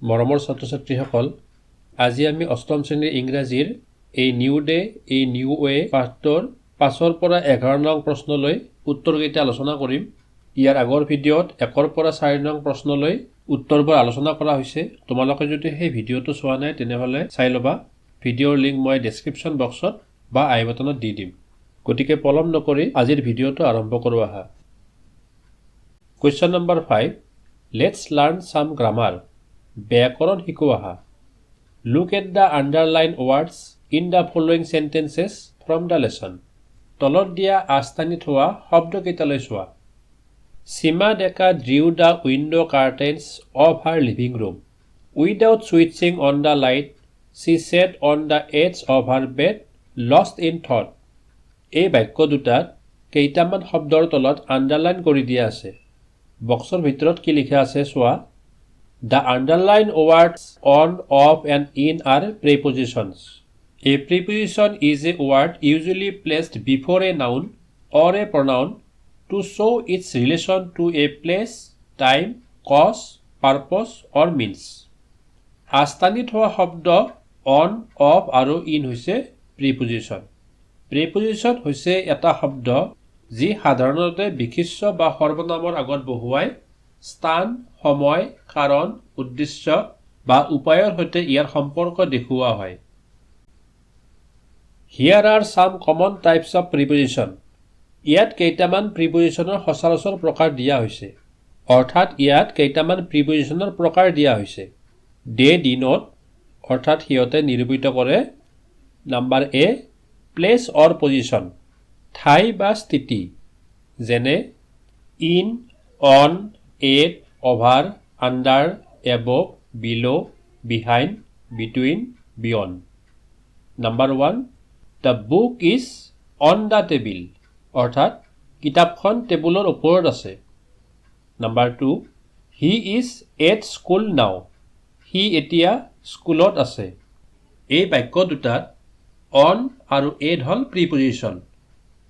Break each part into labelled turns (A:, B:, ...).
A: মৰমৰ ছাত্ৰ-ছাত্ৰীসকল, আজি আমি অষ্টম শ্ৰেণীৰ ইংৰাজীৰ এই নিউ ডে এই নিউ ৱে পাঠটোৰ 5 পৰা 11 নং প্ৰশ্নলৈ উত্তৰকেইটা আলোচনা কৰিম। ইয়াৰ আগৰ ভিডিঅ'ত 1 পৰা 4 নং প্ৰশ্নলৈ উত্তৰবোৰ আলোচনা কৰা হৈছে। তোমালোকে যদি সেই ভিডিঅ'টো চোৱা নাই তেনেহ'লে চাই ল'বা। ভিডিঅ'ৰ লিংক মই ডেছক্ৰিপশ্যন বক্সত বা আই বাটনত দি দিম। গতিকে পলম নকৰি আজিৰ ভিডিঅ'টো আৰম্ভ কৰোঁ আহা। Question number 5, let's learn some grammar. ব্যাকৰণ শিকো আহা। Look at the underlined words in the following sentences from the lesson. তলত দিয়া আস্থানি থোৱা শব্দকেইটালৈ চোৱা। Sima Deka drew the window curtains of her living room. Without switching on the light, she sat on the edge of her bed, lost in thought. এই বাক্য দুটাত কেইটামান শব্দৰ তলত আণ্ডাৰলাইন কৰি দিয়া আছে। বক্সৰ ভিতৰত কি লিখা আছে চোৱা। The underlined words on, of and in are prepositions. A preposition is a word usually placed before a noun or a pronoun to show its relation to a place, time, cause, purpose or means. আস্থানিত হোৱা শব্দ on, of আৰু in হৈছে preposition. Preposition হৈছে এটা শব্দ যি সাধাৰণতে বিশেষ্য বা সৰ্বনামৰ আগত বহুৱাই স্থান, সময়, কাৰণ, উদ্দেশ্য বা উপায়ৰ সৈতে ইয়াৰ সম্পৰ্ক দেখুওৱা হয়। Here are some common types of preposition. ইয়াত কেইটামান প্ৰিপজিশ্যনৰ সচৰাচৰ প্ৰকাৰ দিয়া হৈছে। অৰ্থাৎ ইয়াত কেইটামান প্ৰিপজিশ্যনৰ প্ৰকাৰ দিয়া হৈছে। ডে দিনত, অৰ্থাৎ সিহঁতে নিৰূপিত কৰে। Number A, place or position, ঠাই বা স্থিতি, যেনে in, on, at, over, under, above, below', behind, between, beyond. Number 1, the book is on the table, অৰ্থাৎ কিতাপখন টেবুলৰ ওপৰত আছে। Number 2, he is at school now, সি এতিয়া স্কুলত আছে। এই বাক্য দুটাত অন আৰু এট হ'ল প্ৰিপজিশ্যন।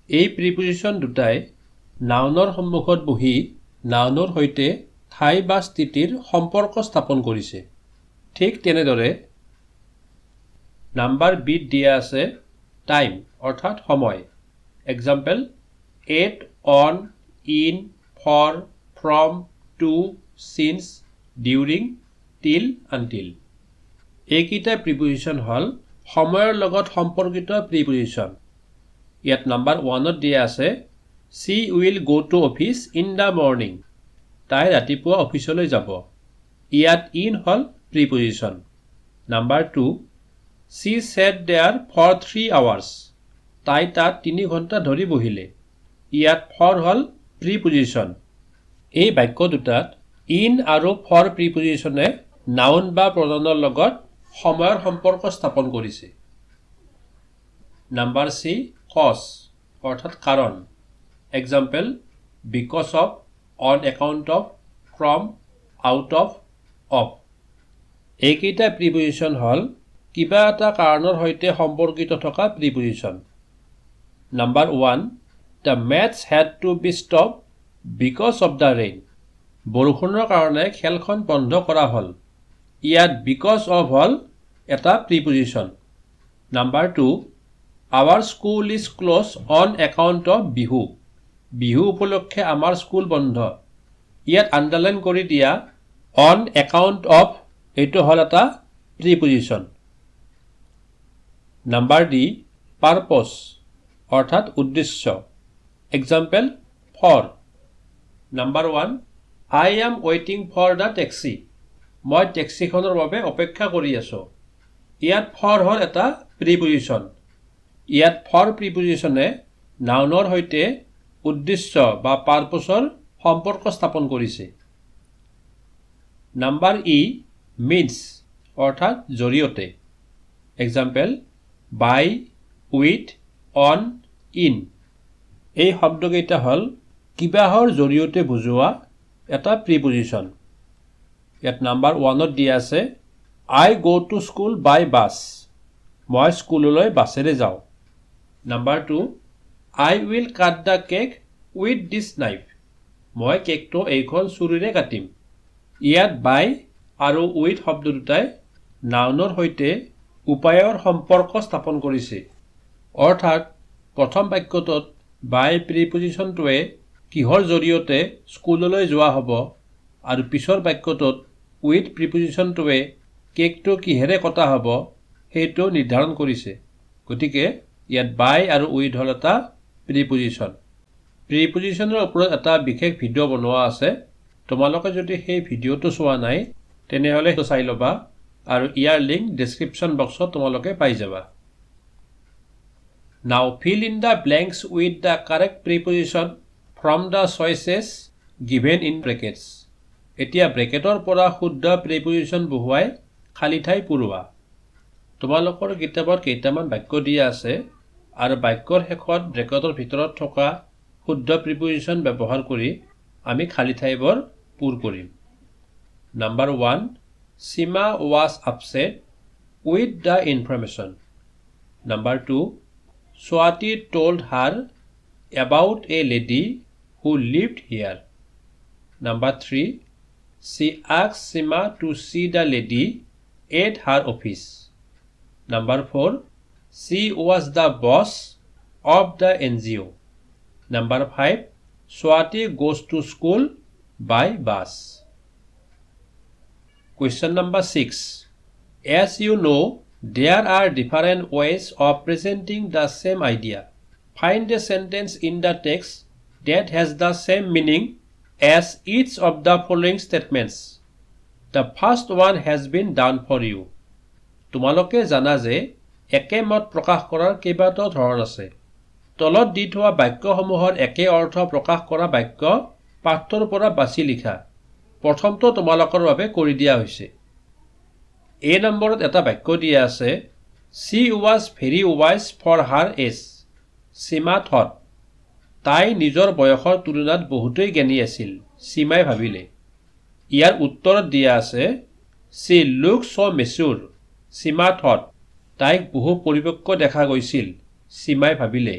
A: এই প্ৰিপজিশ্যন দুটাই নাউনৰ সন্মুখত বহি নাউনৰ সৈতে ঠাই বা স্থিতিৰ সম্পৰ্ক স্থাপন কৰিছে। ঠিক তেনেদৰে নাম্বাৰ বিত দিয়া আছে টাইম, অৰ্থাৎ সময়। Example, at, on, in, for, from, to, since, during, till, until. এইকেইটা প্ৰিপজিশ্যন হ'ল সময়ৰ লগত সম্পৰ্কিত প্ৰিপজিশ্যন। ইয়াত নাম্বাৰ 1ত দিয়া আছে she will go to office in the morning. তাই ৰাতিপুৱা অফিচলৈ যাব। ইয়াত ইন হ'ল preposition. Number 2, she sat there for 3 hours. তাই তাত 3 ঘণ্টা ধৰি বহিলে। ইয়াত ফৰ হ'ল প্ৰিপজিশ্যন। এই বাক্য দুটাত ইন আৰু ফৰ প্ৰিপজিশ্যনে নাউন বা প্ৰনাউনৰ লগত সময়ৰ সম্পৰ্ক স্থাপন কৰিছে। নাম্বাৰ চি, কজ, অৰ্থাৎ কাৰণ। Example, because of, on account of, from, out of, of. এইকেইটা প্ৰিপজিশ্যন হ'ল কিবা এটা কাৰণৰ সৈতে সম্পৰ্কিত থকা preposition. Number 1, the match had to be stop because of the rain. বৰষুণৰ কাৰণে খেলখন বন্ধ কৰা হ'ল। ইয়াত বিকজ অফ হ'ল এটা preposition. Number 2, our school is close on account of Bihu. Bihu উপলক্ষে আমাৰ স্কুল বন্ধ। ইয়াত আণ্ডাৰলাইন কৰি দিয়া অন একাউণ্ট অফ এইটো হ'ল এটা প্ৰিপজিশ্যন। নাম্বাৰ ডি, পাৰপছ, অৰ্থাৎ উদ্দেশ্য। Example, for. Number 1, I am ৱেইটিং ফৰ দ্য টেক্সি। মই টেক্সিখনৰ বাবে অপেক্ষা কৰি আছোঁ। ইয়াত ফৰ হ'ল এটা প্ৰিপজিশ্যন। ইয়াত ফৰ প্ৰিপজিশ্যনে নাউনৰ সৈতে উদ্দেশ্য বা পাৰপছৰ সম্পৰ্ক স্থাপন কৰিছে। নাম্বাৰ ই, মিনছ, অৰ্থাৎ জৰিয়তে। Example, by, with, on, in. এই শব্দকেইটা হ'ল কিবাহৰ জৰিয়তে বুজোৱা এটা প্ৰিপজিশ্যন। ইয়াত নাম্বাৰ 1ত দিয়া আছে আই গ' টু স্কুল বাই বাছ। মই স্কুললৈ বাছেৰে যাওঁ। Number 2, I will cut the cake with this knife. মই কেকটো এইখন চুৰিৰে কাটিম। ইয়াত বাই আৰু উইথ শব্দ দুটাই নাউনৰ সৈতে উপায়ৰ সম্পৰ্ক স্থাপন কৰিছে। অৰ্থাৎ প্ৰথম বাক্যটোত বাই প্ৰিপজিশ্যনটোৱে কিহৰ জৰিয়তে স্কুললৈ যোৱা হ'ব আৰু পিছৰ বাক্যটোত উইথ প্ৰিপজিশ্যনটোৱে কেকটো কিহেৰে কটা হ'ব সেইটো নিৰ্ধাৰণ কৰিছে। গতিকে ইয়াত বাই আৰু উইথ হ'ল এটা প্ৰিপজিশ্যন। প্ৰিপজিশ্যনৰ ওপৰত এটা বিশেষ ভিডিঅ' বনোৱা আছে। তোমালোকে যদি সেই ভিডিঅ'টো চোৱা নাই তেনেহ'লে সেইটো চাই ল'বা আৰু ইয়াৰ লিংক ডেছক্ৰিপশ্যন বক্সত তোমালোকে পাই যাবা। Now fill in the blanks with the correct preposition from the choices given in brackets. এতিয়া ব্ৰেকেটৰ পৰা শুদ্ধ প্ৰিপজিশ্যন বহুৱাই খালী ঠাই পূৰোৱা। তোমালোকৰ কিতাপত কেইটামান বাক্য দিয়া আছে আৰু বাক্যৰ শেষত ব্ৰেকেটৰ ভিতৰত থকা শুদ্ধ প্ৰিপজিশ্যন ব্যৱহাৰ কৰি আমি খালী ঠাইবোৰ পূৰ কৰিম। Number 1, Sima was upset with the information. Number 2, Swati told her about a lady who lived here. Number 3, she asked Sima to see the lady at her office. Number 4, she was the boss of the NGO. Number 5, Swati goes to school by bus. Question number 6. As you know, there are different ways of presenting the same idea. Find a sentence in the text that has the same meaning as each of the following statements. The first one has been done for you. তোমালোকে জানা যে একে মত প্ৰকাশ কৰাৰ কেইবাটাও ধৰণ আছে। তলত দি থোৱা বাক্যসমূহৰ একে অৰ্থ প্ৰকাশ কৰা বাক্য পাঠটোৰ পৰা বাছি লিখা। প্ৰথমটো তোমালোকৰ বাবে কৰি দিয়া হৈছে। A নম্বৰত এটা বাক্য দিয়া আছে, She was very wise for her age. Seema thought. তাই নিজৰ বয়সৰ তুলনাত বহুতেই জ্ঞানী আছিল, সীমাই ভাবিলে। ইয়াৰ উত্তৰত দিয়া আছে, She looks so mature. Seema thought. তাইক বহু পৰিপক্ক দেখা গৈছিল, সীমাই ভাবিলে।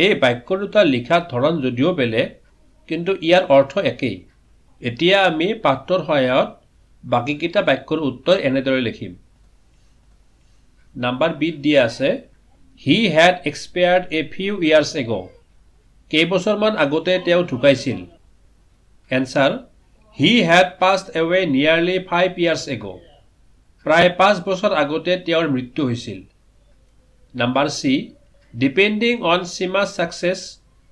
A: এই বাক্য দুটা লিখাৰ ধৰণ যদিও বেলেগ কিন্তু ইয়াৰ অৰ্থ একেই। এতিয়া আমি পাঠটোৰ সহায়ত বাকীকেইটা বাক্যৰ উত্তৰ এনেদৰে লিখিম। নাম্বাৰ বিত দিয়া আছে, He had expired a few years ago. কেইবছৰমান আগতে তেওঁ ঢুকাইছিল। Answer, He had passed away nearly 5 years ago. প্ৰায় 5 বছৰ আগতে তেওঁৰ মৃত্যু হৈছিল। Number C, Depending on Sima's success,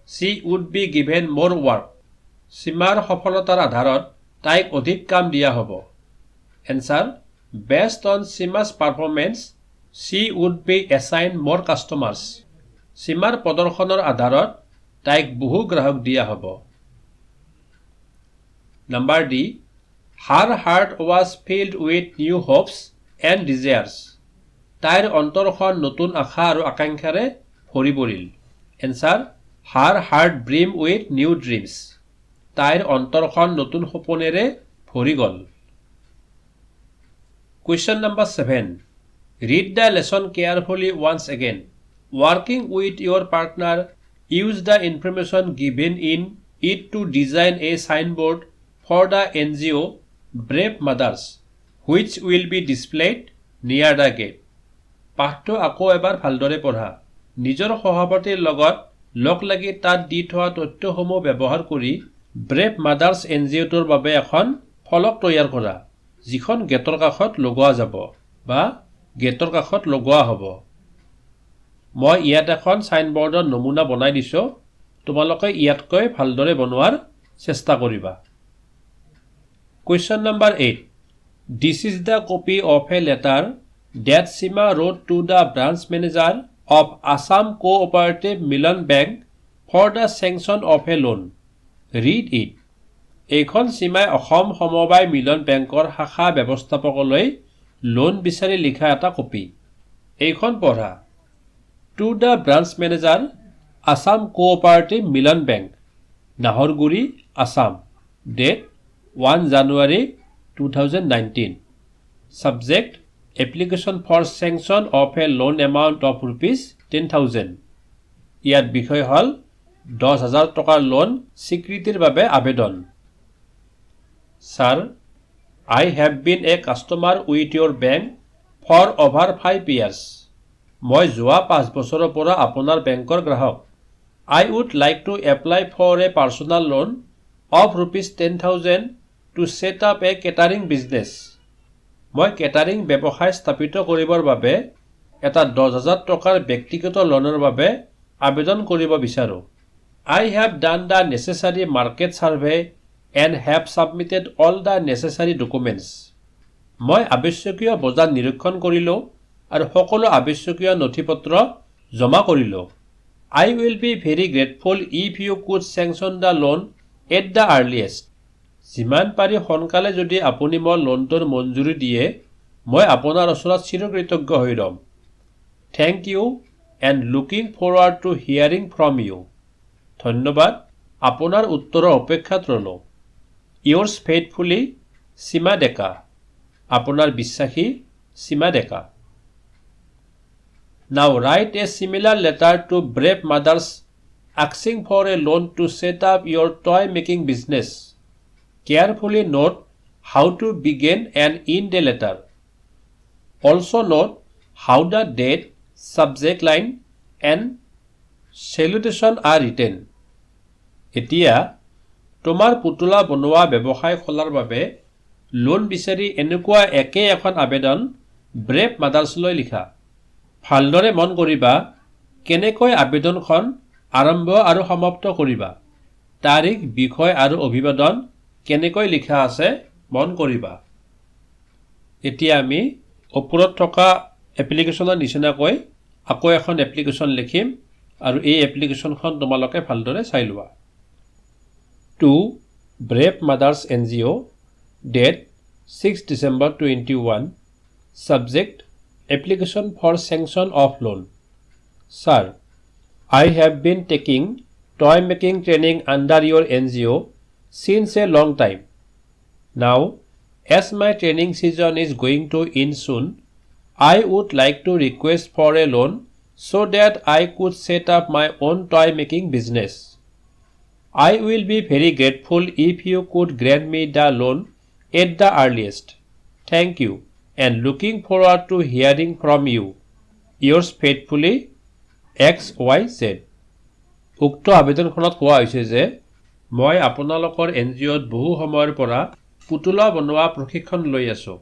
A: she would be given more work. সীমাৰ সফলতাৰ আধাৰত তাইক অধিক কাম দিয়া হ'ব। Answer, Based on Sima's performance, she would be assigned more customers. সীমাৰ প্ৰদৰ্শনৰ আধাৰত তাইক বহু গ্ৰাহক দিয়া হ'ব। Number D, Her heart was filled with new hopes and desires. তাইৰ অন্তৰখন নতুন আশা আৰু আকাংক্ষাৰে ভৰি পৰিল। Answer, Her heart brimmed with new dreams. তাইৰ অন্তৰখন নতুন সপোনেৰে ভৰি গ'ল। Question number 7. Read the lesson carefully once again. Working with your partner, use the information given in it to design a signboard for the NGO Brave Mothers, which will be displayed near the gate. পাঠটো আকৌ এবাৰ ভালদৰে পঢ়া। নিজৰ সহপাঠীৰ লগত লগ লাগি তাত দি থোৱা তথ্যসমূহ ব্যৱহাৰ কৰি ব্ৰেভ মাদাৰ্ছ NGOটোৰ বাবে এখন ফলক তৈয়াৰ কৰা, যিখন গেটৰ কাষত লগোৱা যাব বা গেটৰ কাষত লগোৱা হ'ব। মই ইয়াত এখন চাইনবোৰ্ডৰ নমুনা বনাই দিছোঁ, তোমালোকে ইয়াতকৈ ভালদৰে বনোৱাৰ চেষ্টা কৰিবা। Question number 8. This is the copy of a letter that Sima wrote to the branch manager of Assam Cooperative Milan Bank for the sanction of a loan. Read it. এইখন সীমাই অসম সমবায় মিলন বেংকৰ শাখা ব্যৱস্থাপকলৈ লোন বিচাৰি লিখা এটা কপি। এইখন পঢ়া। To the branch manager, Assam Cooperative Milan Bank, Naharguri, Assam. Date 1 January 2019. Subject, Application for sanction of a loan amount of ₹10,000. ইয়াত বিষয় হল 10,000 টকাৰ লোন স্বীকৃতিৰ বাবে আবেদন। Sir, I have been a customer with your bank for over 5 years. মই যোৱা 5 বছৰৰ পৰা আপোনাৰ বেংকৰ গ্ৰাহক। I would like to apply for a personal loan of rupees 10,000 to set up a catering business. মই কেটাৰিং ব্যৱসায় স্থাপিত কৰিবৰ বাবে এটা 10,000 টকাৰ ব্যক্তিগত লোনৰ বাবে আবেদন কৰিব বিচাৰোঁ। I have done the necessary market survey and have submitted all the necessary documents. মই আৱশ্যকীয় বজাৰ নিৰীক্ষণ কৰিলোঁ আৰু সকলো আৱশ্যকীয় নথিপত্ৰ জমা কৰিলোঁ। I will be very grateful if you could sanction the loan at the earliest. যিমান পাৰি সোনকালে যদি আপুনি মোৰ লোনটোৰ মঞ্জুৰি দিয়ে মই আপোনাৰ ওচৰত চিৰকৃতজ্ঞ হৈ ৰ'ম। Thank you and looking forward to hearing from you. ধন্যবাদ, আপোনাৰ উত্তৰৰ অপেক্ষাত ৰ'লো। Yours faithfully, সীমা ডেকা। আপোনাৰ বিশ্বাসী সীমা ডেকা। Now write a similar letter to brave mothers asking for a loan to set up your toy making business. Carefully note how to begin and end the letter. Also note how the date, subject line and salutation are written. এতিয়া তোমাৰ পুতলা বনোৱা ব্যৱসায় খোলাৰ বাবে loan বিচাৰি এনেকুৱা একে এখন আবেদন ব্ৰেভ মাদাৰ্ছলৈ লিখা। ভালদৰে মন কৰিবা কেনেকৈ আবেদনখন আৰম্ভ আৰু সমাপ্ত কৰিবা। তাৰিখ, বিষয় আৰু অভিবাদন কেনেকৈ লিখা আছে মন কৰিবা। এতিয়া আমি ওপৰত থকা এপ্লিকেশ্যনৰ নিচিনাকৈ আকৌ এখন এপ্লিকেশ্যন লিখিম আৰু এই এপ্লিকেশ্যনখন তোমালোকে ভালদৰে চাই লোৱা। To Brave Mothers NGO, date 6 December 21, subject application for sanction of loan. Sir, I have been taking toy making training under your NGO since a long time. Now, as my training season is going to end soon, I would like to request for a loan so that I could set up my own toy making business. I will be very grateful if you could grant me the loan at the earliest. Thank you and looking forward to hearing from you. Yours faithfully, XYZ. উক্ত আবেদনখনত কোৱা হৈছে যে মই আপোনালোকৰ NGOত বহু সময়ৰ পৰা পুতলা বনোৱা প্ৰশিক্ষণ লৈ আছোঁ।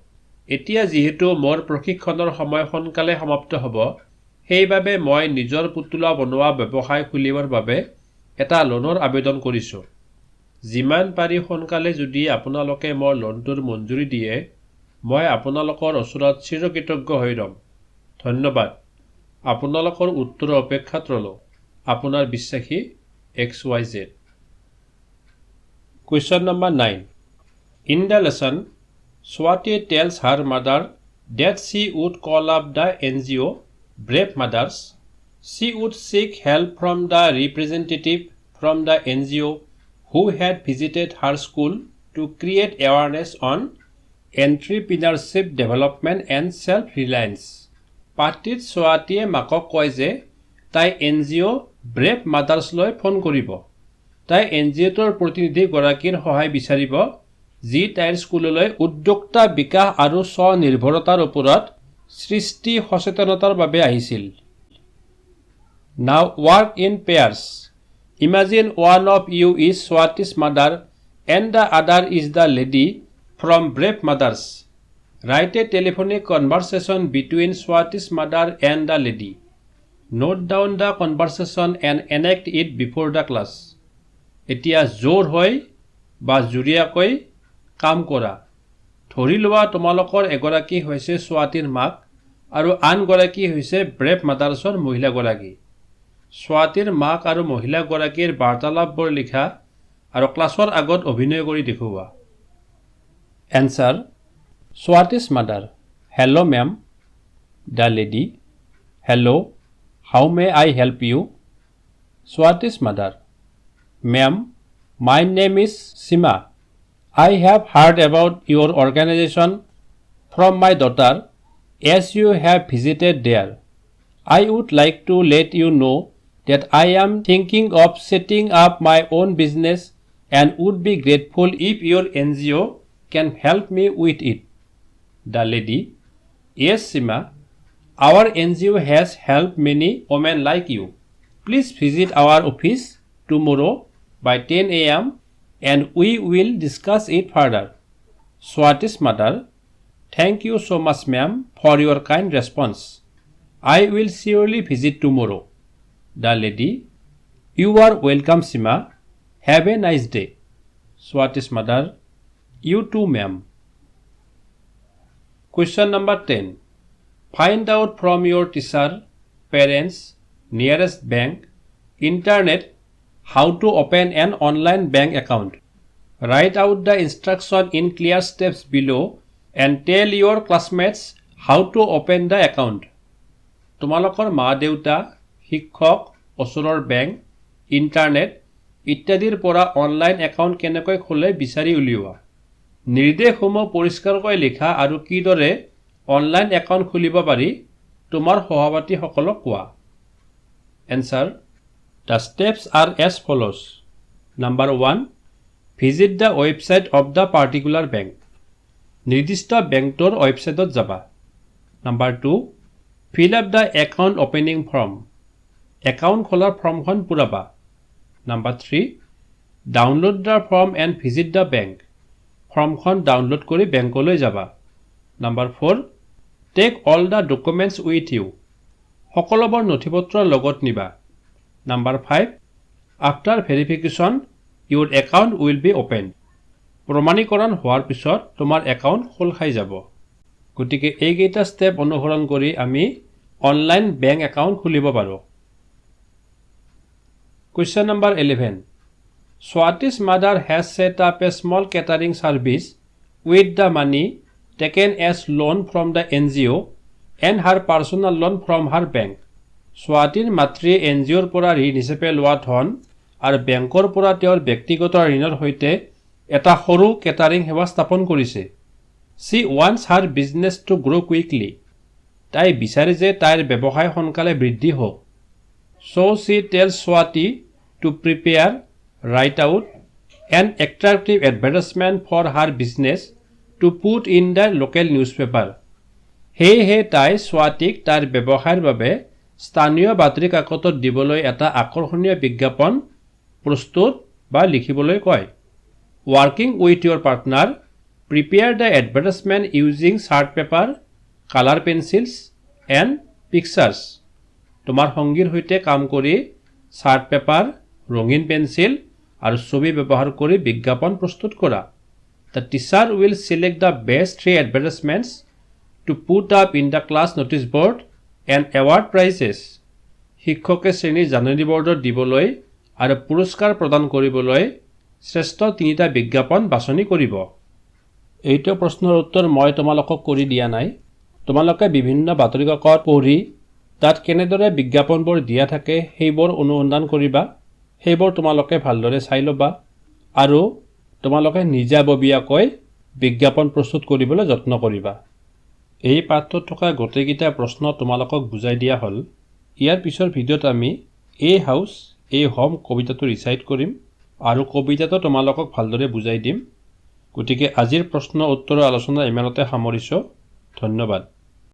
A: এতিয়া যিহেতু মোৰ প্ৰশিক্ষণৰ সময় সোনকালে সমাপ্ত হ'ব সেইবাবে মই নিজৰ পুতলা বনোৱা ব্যৱসায় খুলিবৰ বাবে এটা লোনৰ আবেদন কৰিছোঁ। যিমান পাৰি সোনকালে যদি আপোনালোকে মোৰ লোনটোৰ মঞ্জুৰি দিয়ে মই আপোনালোকৰ ওচৰত চিৰকৃতজ্ঞ হৈ ৰ'ম। ধন্যবাদ, আপোনালোকৰ উত্তৰৰ অপেক্ষাত ৰ'লো। আপোনাৰ বিশ্বাসী XYZ. Question number 9. In the lesson, Swati tells her mother that she would call up the NGO Brave Mothers. She would seek help from the representative from the NGO who had visited her school to create awareness on entrepreneurship development and self-reliance. পাৰ্টিত ছোৱাতীয়ে মাকক কয় যে তাই NGO brave মাদাৰ্ছলৈ phone কৰিব। তাই NGOটোৰ প্ৰতিনিধিগৰাকীৰ সহায় বিচাৰিব যি তাইৰ স্কুললৈ উদ্যোক্তা বিকাশ আৰু স্বনিৰ্ভৰতাৰ ওপৰত সৃষ্টি সচেতনতাৰ বাবে আহিছিল। Now work in pairs. Imagine one of you is Swati's mother and the other is the lady from Brave Mothers. Write a telephonic conversation between Swati's mother and the lady. Note down the conversation and enact it before the class. এতিয়া জোৰ হৈ বা জুৰীয়াকৈ কাম কৰা। ধৰি লোৱা তোমালোকৰ এগৰাকী হৈছে স্বাতীৰ মাক আৰু আনগৰাকী হৈছে ব্ৰেভ মাদাৰ্ছৰ মহিলাগৰাকী। স্বাতীৰ মাক আৰু মহিলাগৰাকীৰ বাৰ্তালাপবোৰ লিখা আৰু ক্লাছৰ আগত অভিনয় কৰি দেখুওৱা। Answer: Swati's mother. Hello ma'am. The lady. Hello. How may I help you? Swati's mother. Ma'am, my name is Sima. I have heard about your organization from my daughter as you have visited there. I would like to let you know that I am thinking of setting up my own business and would be grateful if your NGO can help me with it. The lady, yes, Sima. Our NGO has helped many women like you. Please visit our office tomorrow by 10 a.m. and we will discuss it further. Swati's mother, thank you so much, ma'am, for your kind response. I will surely visit tomorrow. The lady, you are welcome, Sima. Have a nice day. Swati's mother, you too, ma'am. Question number 10. Find out from your teacher, parents, nearest bank, internet, how to open an online bank account. Write out the instruction in clear steps below and tell your classmates how to open the account. তোমালোকৰ মা দেউতা, শিক্ষক, ওচৰৰ bank, internet ইত্যাদিৰ পৰা online account কেনেকৈ খোলে বিচাৰি উলিওৱা। নিৰ্দেশসমূহ পৰিষ্কাৰকৈ লিখা আৰু কিদৰে অনলাইন একাউণ্ট খুলিব পাৰি তোমাৰ সহপাঠীসকলক কোৱা। Answer: The steps are as follows. Number 1. Visit the website of the particular bank. নিৰ্দিষ্ট বেংকটোৰ ৱেবছাইটত যাবা। Number 2. Fill up the account opening form. Account খোলাৰ ফৰ্মখন পূৰাবা। Number 3. Download the form and visit the bank. ফৰ্মখন ডাউনলোড কৰি বেংকলৈ যাবা। Number 4. Take all the documents with you. সকলোবোৰ নথিপত্ৰ লগত নিবা। Number 5. After verification, your account will be opened. প্ৰমাণীকৰণ হোৱাৰ পিছত তোমাৰ একাউণ্ট খোল খাই যাব। গতিকে এইকেইটা ষ্টেপ অনুসৰণ কৰি আমি অনলাইন বেংক একাউণ্ট খুলিব পাৰোঁ। Question number 11. Swati's mother has set up a small catering service with the money taken as loan from the NGO and her personal loan from her bank. Swatiৰ মাতৃয়ে NGOৰ পৰা ঋণ হিচাপে লোৱা ধন আৰু বেংকৰ পৰা তেওঁৰ ব্যক্তিগত ঋণৰ সৈতে এটা সৰু কেটাৰিং সেৱা স্থাপন কৰিছে। She wants her business to grow quickly. তাই বিচাৰে যে তাইৰ ব্যৱসায় সোনকালে বৃদ্ধি হওক। So she tells Swati to prepare, write out an attractive advertisement for her business to put in the local newspaper. সেয়েহে তাই স্বাতীক তাইৰ ব্যৱসায়ৰ বাবে স্থানীয় বাতৰি কাকতত দিবলৈ এটা আকৰ্ষণীয় বিজ্ঞাপন প্ৰস্তুত বা লিখিবলৈ কয়। Working with your partner, prepare the advertisement using chart paper, color pencils and pictures. তোমাৰ সঙ্গীৰ সৈতে কাম কৰি চাৰ্ট পেপাৰ, ৰঙীন পেন্সিল আৰু ছবি ব্যৱহাৰ কৰি বিজ্ঞাপন প্ৰস্তুত কৰা। The teacher will select the best 3 advertisements to put up in the class notice board and award prizes. শিক্ষকে শ্ৰেণীৰ জাননী বৰ্ডত দিবলৈ আৰু পুৰস্কাৰ প্ৰদান কৰিবলৈ শ্ৰেষ্ঠ 3টা বিজ্ঞাপন বাছনি কৰিব। এইটো প্ৰশ্নৰ উত্তৰ মই তোমালোকক কৰি দিয়া নাই। তোমালোকে বিভিন্ন বাতৰি কাকত পঢ়ি তাত কেনেদৰে বিজ্ঞাপনবোৰ দিয়া থাকে সেইবোৰ অনুসন্ধান কৰিবা। সেইবোৰ তোমালোকে ভালদৰে চাই ল'বা আৰু তোমালোকে নিজাববীয়াকৈ বিজ্ঞাপন প্ৰস্তুত কৰিবলৈ যত্ন কৰিবা। এই পাঠটোত থকা গোটেইকেইটা প্ৰশ্ন তোমালোকক বুজাই দিয়া হ'ল। ইয়াৰ পিছৰ ভিডিঅ'ত আমি এ হাউচ এ হোম কবিতাটো ৰিচাইট কৰিম আৰু কবিতাটো তোমালোকক ভালদৰে বুজাই দিম। গতিকে আজিৰ প্ৰশ্ন উত্তৰৰ আলোচনা ইমানতে সামৰিছোঁ। ধন্যবাদ।